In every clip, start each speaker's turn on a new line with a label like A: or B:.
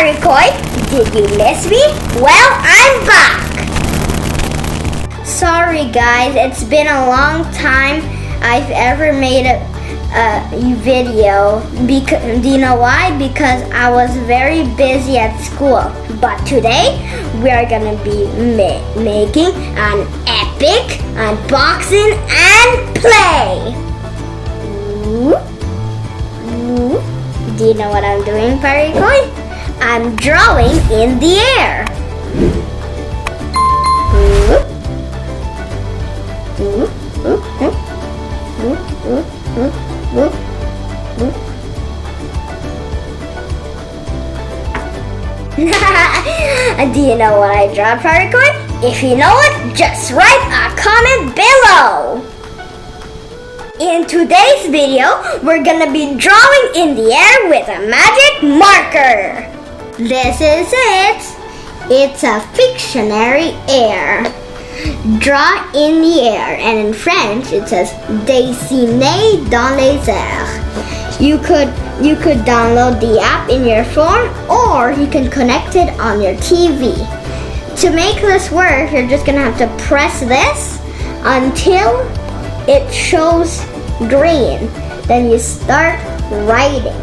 A: PARECOi, did you miss me? Well, I'm back! Sorry guys, it's been a long time I've ever made a video. Do you know why? Because I was very busy at school. But today, we are gonna be making an epic unboxing and play! Do you know what I'm doing, PARECOi? I'm drawing in the air. Do you know what I draw, PARECOi? If you know it, just write a comment below. In today's video, we're gonna be drawing in the air with a magic marker. This is it. It's a Pictionary air. Draw in the air, and in French it says dessiner dans les airs. You could download the app in your phone, or you can connect it on your TV. To make this work, you're just gonna have to press this until it shows green. Then you start writing.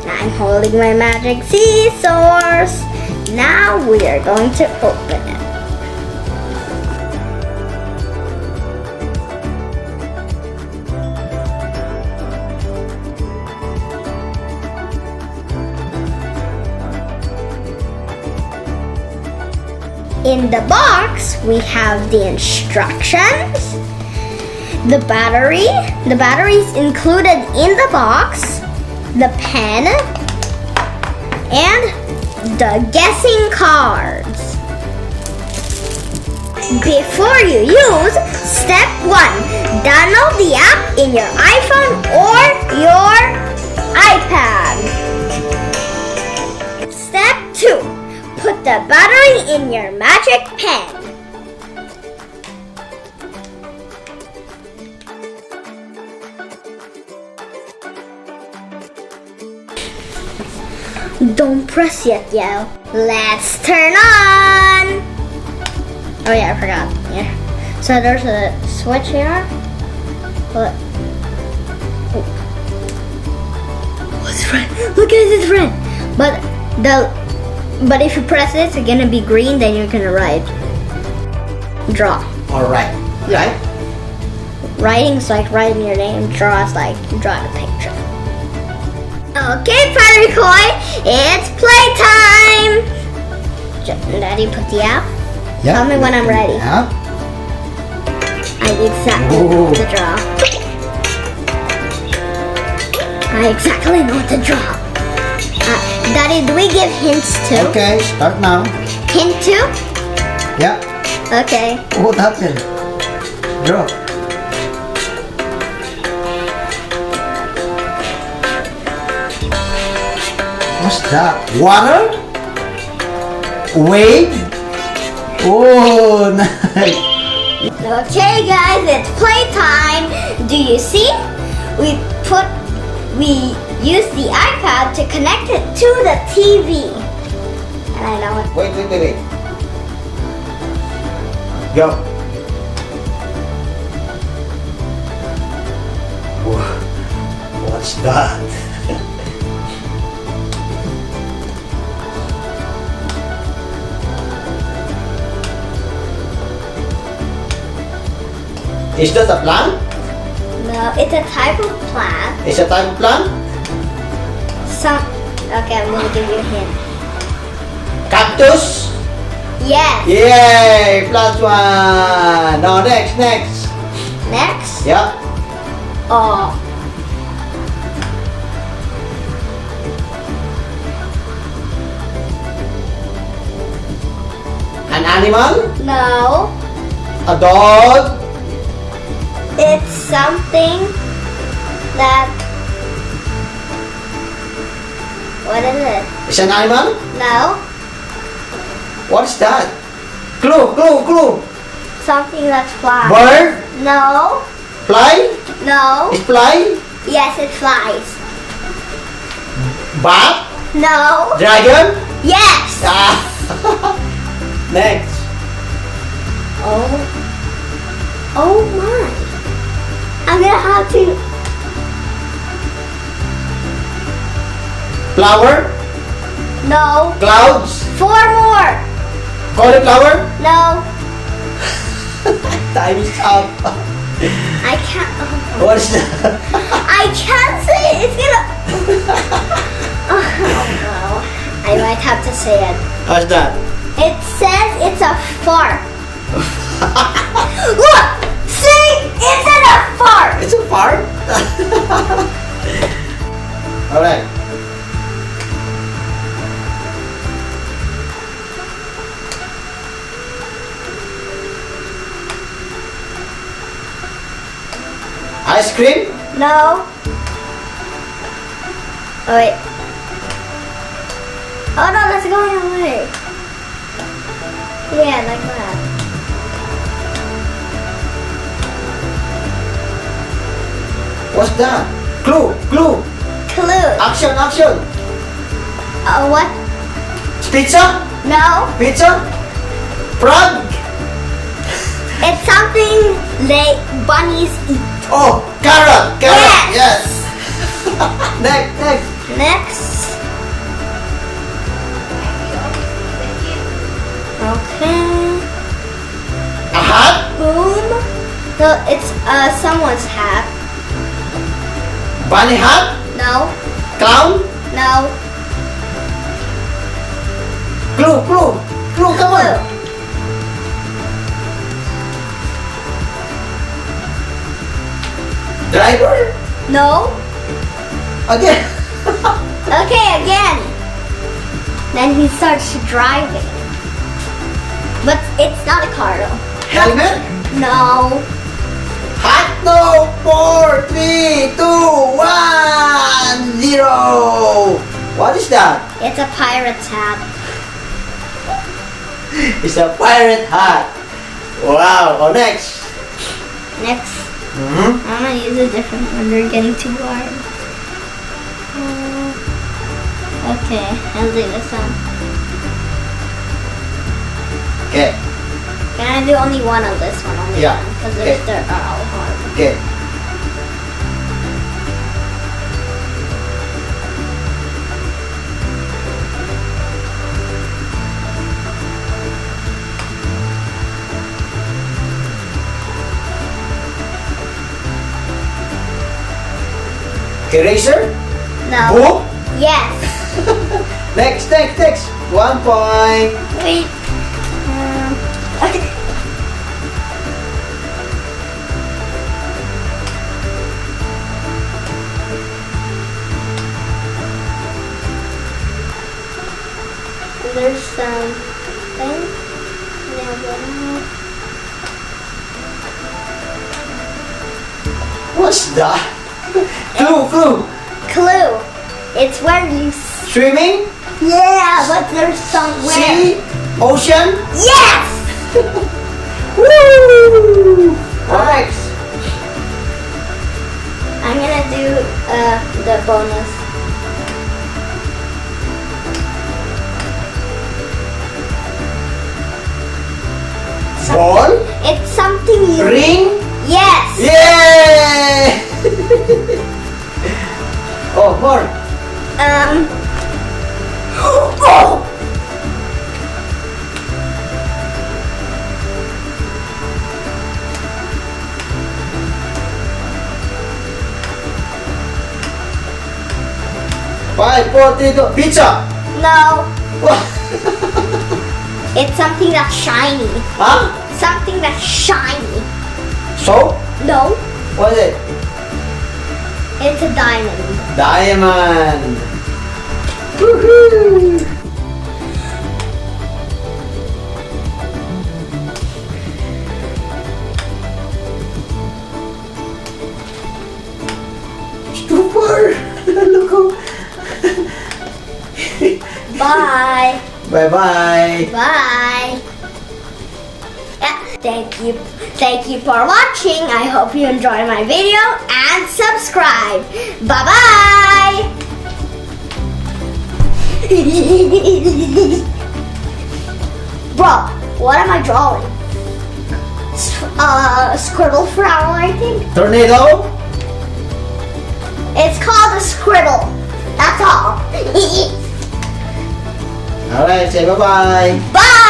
A: I'm holding my magic scissors. Now we are going to open it. In the box, we have the instructions, the battery is included in the box, the pen, and the guessing cards. Before you use step 1, download the app in your iPhone or your iPad. Step 2, put the battery in your magic pen. Don't press yet, yo. Let's turn on. Oh yeah, I forgot. Yeah. So there's a switch here. But what's red? Look at this red. But if you press this, it's gonna be green. Then you're gonna write. Draw.
B: All right. Right.
A: Writing's like writing your name. Draw is like drawing a picture. Okay, PARECOi, it's playtime! Daddy, put the app.
B: Yeah.
A: Tell me when I'm ready.
B: Yeah.
A: I exactly know what to draw. I exactly know what to draw. Daddy, do we give hints too?
B: Okay, start now.
A: Hint 2?
B: Yeah.
A: Okay.
B: What happened? Draw. What's that? Water? Wave? Oh, nice.
A: Okay, guys, it's playtime. Do you see? We use the iPad to connect it to the TV. And I know it.
B: Wait. Go. What's that? Is that a plant?
A: No, it's a type of plant.
B: It's a type of plant?
A: Okay, I'm gonna give you a hint.
B: Cactus?
A: Yes.
B: Yay! Plus 1. No, next.
A: Next?
B: Yeah.
A: Oh.
B: An animal?
A: No.
B: A dog?
A: It's something that... What is it?
B: It's an animal?
A: No.
B: What's that? Clue.
A: Something that's flies.
B: Bird?
A: No.
B: Fly?
A: No.
B: It fly?
A: Yes, it flies.
B: Bat?
A: No.
B: Dragon?
A: Yes.
B: Ah. Next.
A: Oh my. I'm gonna have to.
B: Flower?
A: No.
B: Clouds?
A: 4 more.
B: Cauliflower?
A: No.
B: Time is up.
A: I can't.
B: What is that?
A: I can't say it. It's gonna. Oh no. I might have to say it.
B: What's that?
A: It says it's a fart. Look! See? It's a fart.
B: It's a fart? Alright. Ice cream?
A: No. Oh wait. Oh no, that's going away. Yeah, like that.
B: What's that? Clue! Clue!
A: Clue.
B: Action!
A: What?
B: Pizza?
A: No.
B: Pizza? Frog?
A: It's something they bunnies eat.
B: Oh! Carrot!
A: Yes.
B: Next!
A: Next. Okay.
B: A hat?
A: Boom. So it's someone's hat.
B: Bunny hat?
A: No.
B: Clown?
A: No.
B: Clue, come on! Driver?
A: No.
B: Again?
A: Okay, again. Then he starts driving. But it's not a car though.
B: Helmet?
A: No.
B: Hat? No! 4, 3, 2, 1, 0! What is that?
A: It's a pirate's hat.
B: It's a pirate hat. Wow. Oh, next.
A: Next.
B: Mm-hmm.
A: I'm gonna use a different one. They're getting too hard. Okay, I'll do this one.
B: Okay.
A: Can I do only one of this one? Only
B: Yeah.
A: one, because
B: Okay.
A: they're all hard.
B: Okay. Eraser?
A: No.
B: Book?
A: Yes.
B: Next. 1 point.
A: Wait. Okay. There's something.
B: What's that? Clue.
A: Clue. It's where you.
B: Swimming?
A: Yeah, but there's somewhere.
B: Sea? Ocean?
A: Yes.
B: Woo! Next.
A: I'm gonna do the bonus.
B: Ball?
A: It's something you.
B: Ring?
A: Yes.
B: Yay! Oh, more.
A: Oh.
B: Five, 4, 3, 2. Pizza.
A: No.
B: What?
A: It's something that's shiny.
B: Huh?
A: Something that's shiny.
B: So?
A: No.
B: What is it?
A: It's a diamond.
B: Diamond. Woohoo! Super! Look how...
A: Bye.
B: Bye-bye.
A: Bye. Yeah, thank you for watching. I hope you enjoyed my video and subscribe. Bye bye. Bro, what am I drawing? Scribble flower, I think.
B: Tornado?
A: It's called a scribble. That's all.
B: Alright, say bye-bye.
A: Bye.